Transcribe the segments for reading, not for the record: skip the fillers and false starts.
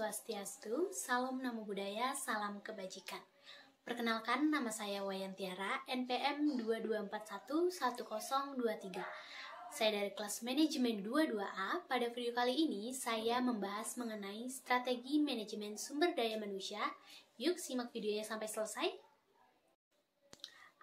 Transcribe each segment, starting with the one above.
Swastiastu, salam namo buddhaya, salam kebajikan. Perkenalkan, nama saya Wayantiara, NPM 22411023. Saya dari kelas manajemen 22A. Pada video kali ini, saya membahas mengenai strategi manajemen sumber daya manusia. Yuk, simak videonya sampai selesai.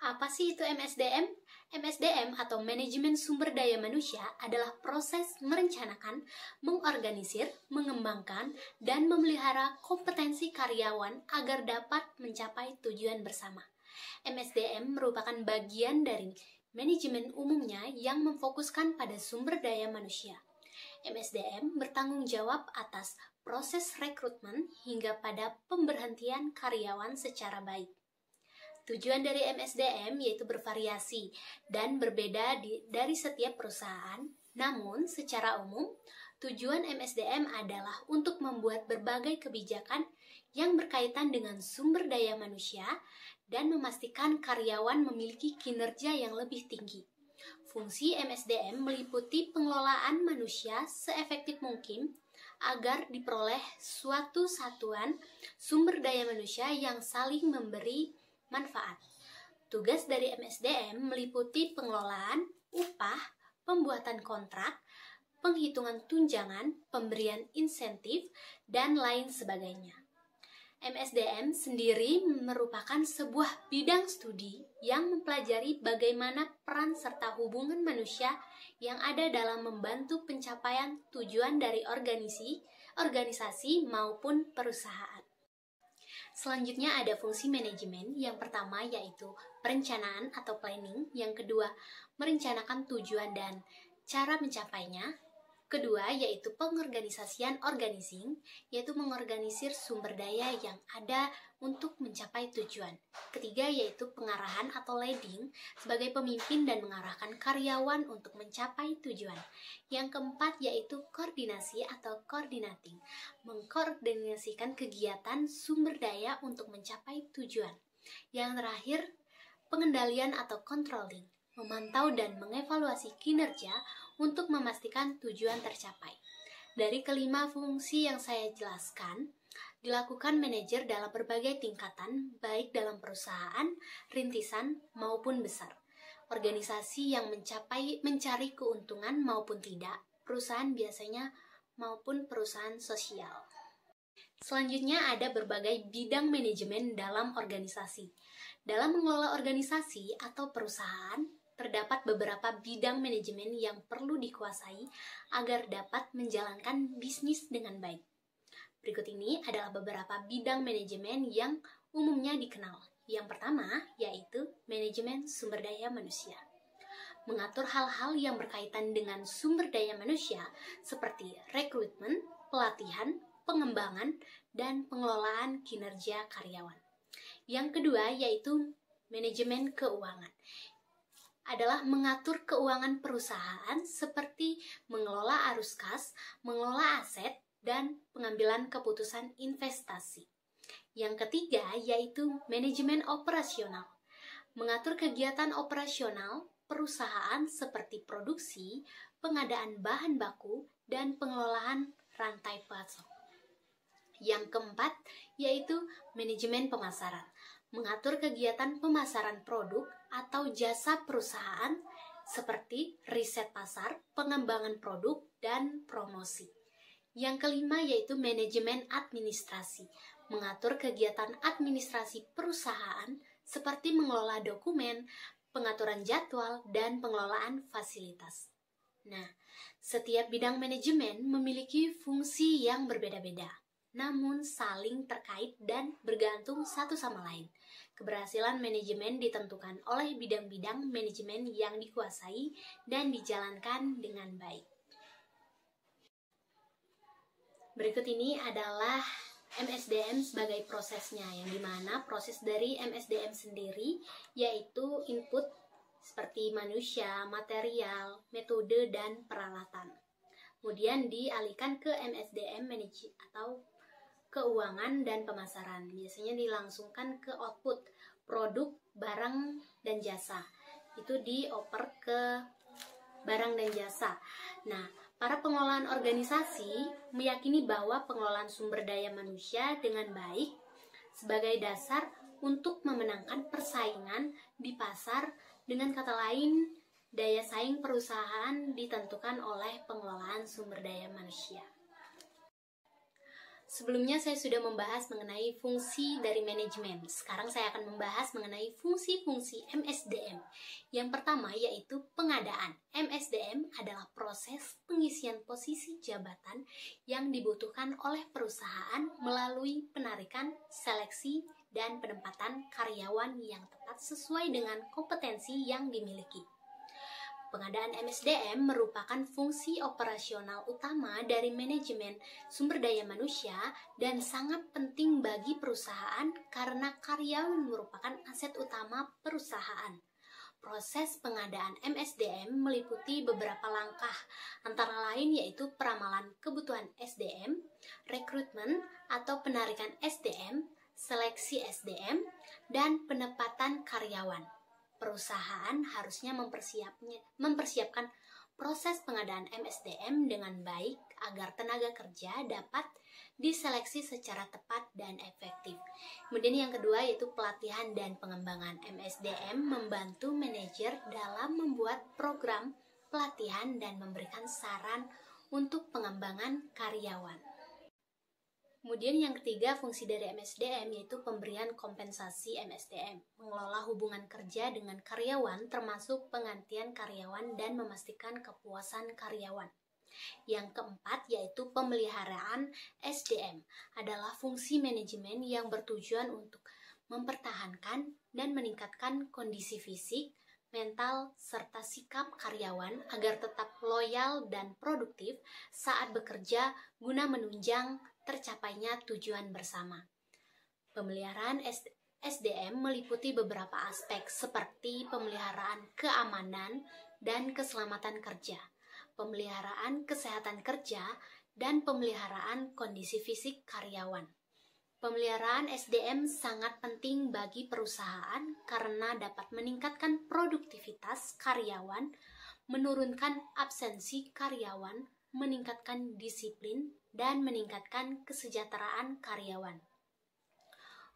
Apa sih itu MSDM? MSDM atau Manajemen Sumber Daya Manusia adalah proses merencanakan, mengorganisir, mengembangkan, dan memelihara kompetensi karyawan agar dapat mencapai tujuan bersama. MSDM merupakan bagian dari manajemen umumnya yang memfokuskan pada sumber daya manusia. MSDM bertanggung jawab atas proses rekrutmen hingga pada pemberhentian karyawan secara baik. Tujuan dari MSDM yaitu bervariasi dan berbeda dari setiap perusahaan. Namun, secara umum, tujuan MSDM adalah untuk membuat berbagai kebijakan yang berkaitan dengan sumber daya manusia dan memastikan karyawan memiliki kinerja yang lebih tinggi. Fungsi MSDM meliputi pengelolaan manusia seefektif mungkin agar diperoleh suatu satuan sumber daya manusia yang saling memberi manfaat. Tugas dari MSDM meliputi pengelolaan upah, pembuatan kontrak, penghitungan tunjangan, pemberian insentif, dan lain sebagainya. MSDM sendiri merupakan sebuah bidang studi yang mempelajari bagaimana peran serta hubungan manusia yang ada dalam membantu pencapaian tujuan dari organisasi maupun perusahaan. Selanjutnya ada fungsi manajemen. Yang pertama yaitu perencanaan atau planning. Yang kedua, merencanakan tujuan dan cara mencapainya. Kedua yaitu pengorganisasian organizing, yaitu mengorganisir sumber daya yang ada untuk mencapai tujuan. Ketiga yaitu pengarahan atau leading, sebagai pemimpin dan mengarahkan karyawan untuk mencapai tujuan. Yang keempat yaitu koordinasi atau coordinating, mengkoordinasikan kegiatan sumber daya untuk mencapai tujuan. Yang terakhir, pengendalian atau controlling, memantau dan mengevaluasi kinerja untuk memastikan tujuan tercapai. Dari kelima fungsi yang saya jelaskan, dilakukan manajer dalam berbagai tingkatan, baik dalam perusahaan, rintisan, maupun besar. Organisasi yang mencari keuntungan maupun tidak, perusahaan biasanya maupun perusahaan sosial. Selanjutnya ada berbagai bidang manajemen dalam organisasi. Dalam mengelola organisasi atau perusahaan, terdapat beberapa bidang manajemen yang perlu dikuasai agar dapat menjalankan bisnis dengan baik. Berikut ini adalah beberapa bidang manajemen yang umumnya dikenal. Yang pertama yaitu manajemen sumber daya manusia. Mengatur hal-hal yang berkaitan dengan sumber daya manusia seperti rekrutmen, pelatihan, pengembangan, dan pengelolaan kinerja karyawan. Yang kedua yaitu manajemen keuangan, adalah mengatur keuangan perusahaan seperti mengelola arus kas, mengelola aset, dan pengambilan keputusan investasi. Yang ketiga yaitu manajemen operasional, mengatur kegiatan operasional perusahaan seperti produksi, pengadaan bahan baku, dan pengelolaan rantai pasok. Yang keempat yaitu manajemen pemasaran, mengatur kegiatan pemasaran produk atau jasa perusahaan seperti riset pasar, pengembangan produk, dan promosi. Yang kelima yaitu manajemen administrasi, mengatur kegiatan administrasi perusahaan seperti mengelola dokumen, pengaturan jadwal, dan pengelolaan fasilitas. Nah, setiap bidang manajemen memiliki fungsi yang berbeda-beda, namun saling terkait dan bergantung satu sama lain. Keberhasilan manajemen ditentukan oleh bidang-bidang manajemen yang dikuasai dan dijalankan dengan baik. Berikut ini adalah MSDM sebagai prosesnya, yang dimana proses dari MSDM sendiri yaitu input seperti manusia, material, metode, dan peralatan. Kemudian dialihkan ke MSDM atau keuangan dan pemasaran. Biasanya dilangsungkan ke output produk, barang, dan jasa. Itu dioper ke barang dan jasa. Nah, Para pengelolaan organisasi meyakini bahwa pengelolaan sumber daya manusia dengan baik sebagai dasar untuk memenangkan persaingan di pasar. Dengan kata lain, daya saing perusahaan ditentukan oleh pengelolaan sumber daya manusia. Sebelumnya saya sudah membahas mengenai fungsi dari manajemen. Sekarang saya akan membahas mengenai fungsi-fungsi MSDM. Yang pertama yaitu pengadaan. MSDM adalah proses pengisian posisi jabatan yang dibutuhkan oleh perusahaan melalui penarikan, seleksi, dan penempatan karyawan yang tepat sesuai dengan kompetensi yang dimiliki. Pengadaan MSDM merupakan fungsi operasional utama dari manajemen sumber daya manusia dan sangat penting bagi perusahaan karena karyawan merupakan aset utama perusahaan. Proses pengadaan MSDM meliputi beberapa langkah, antara lain yaitu peramalan kebutuhan SDM, rekrutmen atau penarikan SDM, seleksi SDM, dan penempatan karyawan. Perusahaan harusnya mempersiapkan proses pengadaan MSDM dengan baik agar tenaga kerja dapat diseleksi secara tepat dan efektif. Kemudian yang kedua yaitu pelatihan dan pengembangan. MSDM membantu manajer dalam membuat program pelatihan dan memberikan saran untuk pengembangan karyawan. Kemudian yang ketiga, fungsi dari MSDM yaitu pemberian kompensasi MSDM, mengelola hubungan kerja dengan karyawan termasuk penggantian karyawan dan memastikan kepuasan karyawan. Yang keempat yaitu pemeliharaan SDM, adalah fungsi manajemen yang bertujuan untuk mempertahankan dan meningkatkan kondisi fisik, mental, serta sikap karyawan agar tetap loyal dan produktif saat bekerja guna menunjang tercapainya tujuan bersama. Pemeliharaan SDM meliputi beberapa aspek seperti pemeliharaan keamanan dan keselamatan kerja, pemeliharaan kesehatan kerja, dan pemeliharaan kondisi fisik karyawan. Pemeliharaan SDM sangat penting bagi perusahaan karena dapat meningkatkan produktivitas karyawan, menurunkan absensi karyawan, meningkatkan disiplin, dan meningkatkan kesejahteraan karyawan.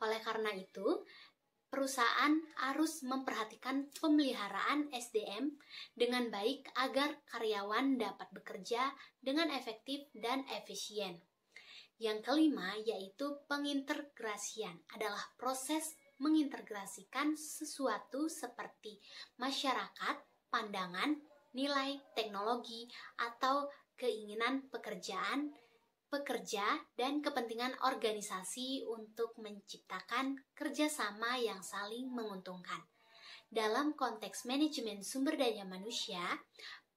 Oleh karena itu, perusahaan harus memperhatikan pemeliharaan SDM dengan baik agar karyawan dapat bekerja dengan efektif dan efisien. Yang kelima yaitu pengintegrasian, adalah proses mengintegrasikan sesuatu seperti masyarakat, pandangan, nilai, teknologi, atau keinginan pekerja dan kepentingan organisasi untuk menciptakan kerjasama yang saling menguntungkan. Dalam konteks manajemen sumber daya manusia,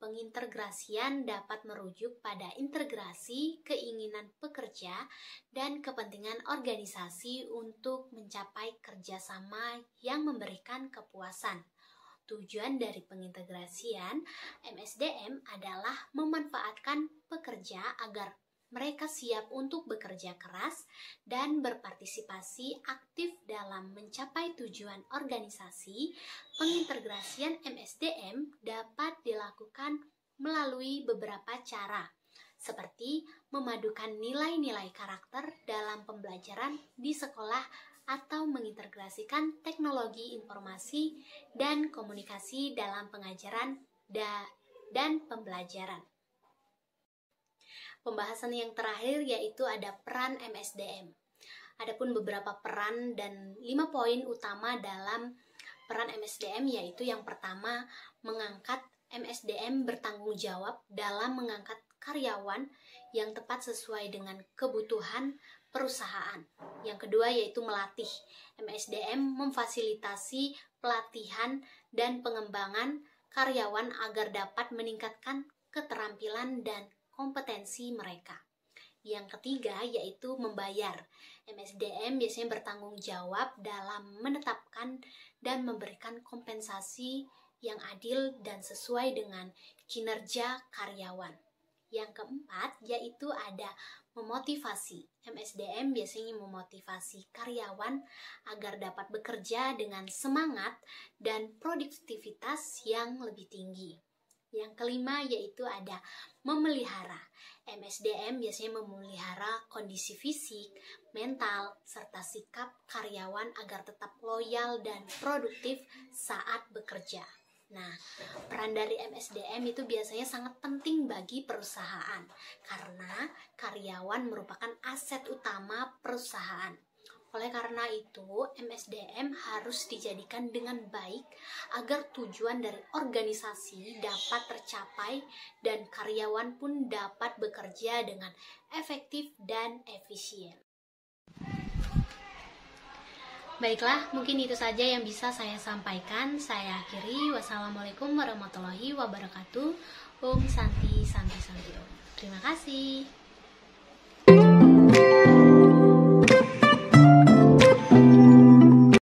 pengintegrasian dapat merujuk pada integrasi keinginan pekerja dan kepentingan organisasi untuk mencapai kerjasama yang memberikan kepuasan. Tujuan dari pengintegrasian MSDM adalah memanfaatkan pekerja agar mereka siap untuk bekerja keras dan berpartisipasi aktif dalam mencapai tujuan organisasi. Pengintegrasian MSDM dapat dilakukan melalui beberapa cara, seperti memadukan nilai-nilai karakter dalam pembelajaran di sekolah atau mengintegrasikan teknologi informasi dan komunikasi dalam pengajaran dan pembelajaran. Pembahasan yang terakhir yaitu ada peran MSDM. Adapun beberapa peran dan 5 poin utama dalam peran MSDM yaitu yang pertama, mengangkat MSDM bertanggung jawab dalam mengangkat karyawan yang tepat sesuai dengan kebutuhan perusahaan. Yang kedua yaitu melatih. MSDM memfasilitasi pelatihan dan pengembangan karyawan agar dapat meningkatkan keterampilan dan kompetensi mereka. Yang ketiga yaitu membayar. MSDM biasanya bertanggung jawab dalam menetapkan dan memberikan kompensasi yang adil dan sesuai dengan kinerja karyawan. Yang keempat yaitu ada memotivasi. MSDM biasanya memotivasi karyawan agar dapat bekerja dengan semangat dan produktivitas yang lebih tinggi. Yang kelima yaitu ada memelihara. MSDM biasanya memelihara kondisi fisik, mental, serta sikap karyawan agar tetap loyal dan produktif saat bekerja. Nah, peran dari MSDM itu biasanya sangat penting bagi perusahaan karena karyawan merupakan aset utama perusahaan. Oleh karena itu, MSDM harus dijadikan dengan baik agar tujuan dari organisasi dapat tercapai dan karyawan pun dapat bekerja dengan efektif dan efisien. Baiklah, mungkin itu saja yang bisa saya sampaikan. Saya akhiri. Wassalamualaikum warahmatullahi wabarakatuh. Om Santi Santi Santi Om. Terima kasih.